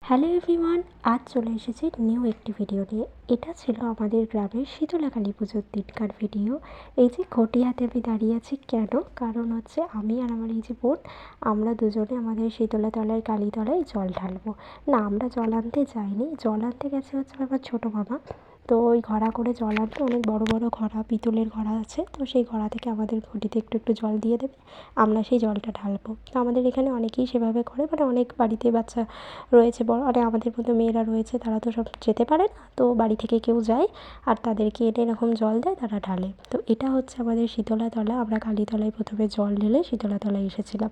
Hello everyone, আজ চলে এসেছি নিউ একটি ভিডিও নিয়ে। এটা ছিল আমাদের গ্রামের শীতলা কালী পুজোর দিনকার ভিডিও। এই যে ঘটি হাতে আমি দাঁড়িয়ে আছি কেন, কারণ হচ্ছে আমি আর আমার এই যে বোন, আমরা দুজনে আমাদের শীতলা তলায় কালীতলায় জল ঢালবো। না, আমরা জল আনতে যাইনি, জল আনতে গেছে হচ্ছে আমার ছোটো মামা। তো ওই ঘড়া করে জল আনতে, অনেক বড় বড় ঘড়া, পিতলের ঘড়া আছে, তো সেই ঘড়া থেকে আমাদের ঘটিতে একটু একটু জল দিয়ে দেবে, আমরা সেই জলটা ঢালবো। তো আমাদের এখানে অনেকেই সেভাবে করে, মানে অনেক বাড়িতে বাচ্চা রয়েছে বড়, মানে আমাদের মতো মেয়েরা রয়েছে, তারা তো সব যেতে পারে না, তো বাড়ি থেকে কেউ যায় আর তাদেরকে এনে এরকম জল দেয়, তারা ঢালে। তো এটা হচ্ছে আমাদের শীতলা তলা। আমরা কালীতলায় প্রথমে জল ঢেলে শীতলা তলায় এসেছিলাম,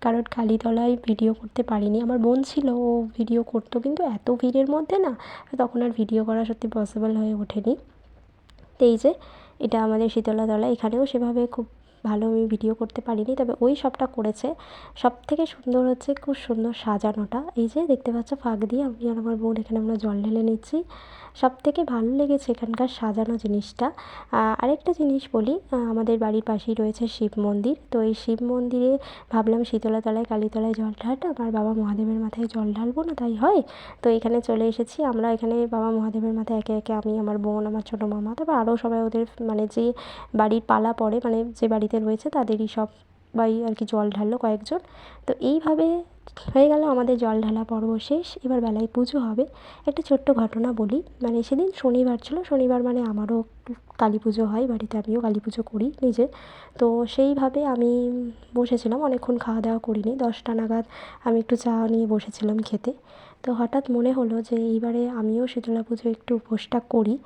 কারণ কালীতলায় ভিডিও করতে পারিনি। আমার বোন ছিল, ও ভিডিও করতো, কিন্তু এত ভিড়ের মধ্যে না তখন আর ভিডিও করা সত্যি পসিবল হয়ে ওঠেনি। তো এই যে এটা আমাদের শীতলা তলা, এখানেও সেভাবে খুব ভালো আমি ভিডিও করতে পারিনি, তবে ওই সবটা করেছে। সবথেকে সুন্দর হচ্ছে খুব সুন্দর সাজানোটা। এই যে দেখতে পাচ্ছ, ফাঁক দিয়ে আমি আর আমার বোন এখানে আমরা জল ঢেলে নিচ্ছি। সবথেকে ভালো লেগেছে এখানকার সাজানো জিনিসটা। আরেকটা জিনিস বলি, আমাদের বাড়ির পাশেই রয়েছে শিব মন্দির। তো এই শিব মন্দিরে ভাবলাম শীতলা তলায় কালীতলায় জল ঢালটা আমার বাবা মহাদেবের মাথায় জল ঢালবো না, তাই হয়। তো এখানে চলে এসেছি আমরা। এখানে বাবা মহাদেবের মাথায় একে একে আমি, আমার বোন, আমার ছোটো মামা, তারপর আরও সবাই, ওদের মানে যে বাড়ির পালা পড়ে, মানে যে বাড়িতে রয়েছে তাদেরই সবাই আর কি জল ঢাললো কয়েকজন। তো এইভাবে হয়ে গেল আমাদের জল ঢালা পর্ব শেষ। এবার বেলায় পুজো হবে। একটা ছোট্ট ঘটনা বলি, মানে সেদিন শনিবার ছিল, শনিবার মানে আমারও কালী পুজো হয় বাড়িতে, আমিও কালী পুজো করি নিজে। তো সেইভাবে আমি বসেছিলাম, অনেকক্ষণ খাওয়া দাওয়া করিনি, 10টা নাগাদ আমি একটু চা নিয়ে বসেছিলাম খেতে। তো হঠাৎ মনে হলো যে এইবারে আমিও শীতলা পুজো একটু উপোসটা করি।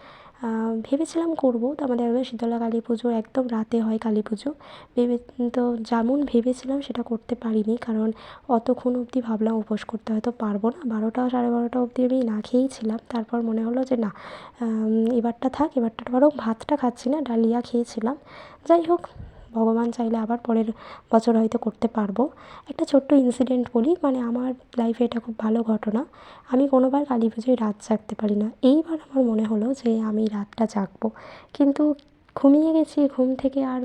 ভেবেছিলাম করবো, তো আমাদের একদম শীতলা কালী পুজো একদম রাতে হয় কালী পুজো। ভেবে তো যেমন ভেবেছিলাম সেটা করতে পারিনি, কারণ অতক্ষণ অবধি ভাবলাম উপোস করতে হয়তো পারবো না, 12টা 12:30 অবধি আমি না খেয়েই ছিলাম। তারপর মনে হলো যে না, এবারটা থাক, এবারটা বরং ভাতটা খাচ্ছি না, ডালিয়া খেয়েছিলাম। যাই হোক, ভগবান চাইলে আবার পরের বছর হয়তো করতে পারবো। একটা ছোট্ট ইনসিডেন্ট বলি, মানে আমার লাইফে এটা খুব ভালো ঘটনা। আমি কোনোবার কালী পুজোয় রাত জাগতে পারি না। এইবার আমার মনে হলো যে আমি রাতটা জাগবো, কিন্তু ঘুমিয়ে গেছি, ঘুম থেকে আর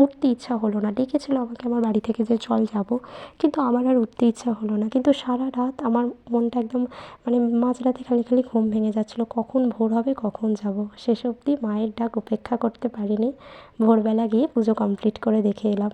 উঠতে ইচ্ছা হলো না। ডেকেছিল আমাকে আমার বাড়ি থেকে যে চল যাবো, কিন্তু আমার আর উঠতে ইচ্ছা হলো না। কিন্তু সারা রাত আমার মনটা একদম, মানে মাঝরাতে খালি খালি ঘুম ভেঙে যাচ্ছিলো, কখন ভোর হবে, কখন যাব। শেষ অবধি মায়ের ডাক উপেক্ষা করতে পারিনি, ভোরবেলা গিয়ে পুজো কমপ্লিট করে দেখে এলাম।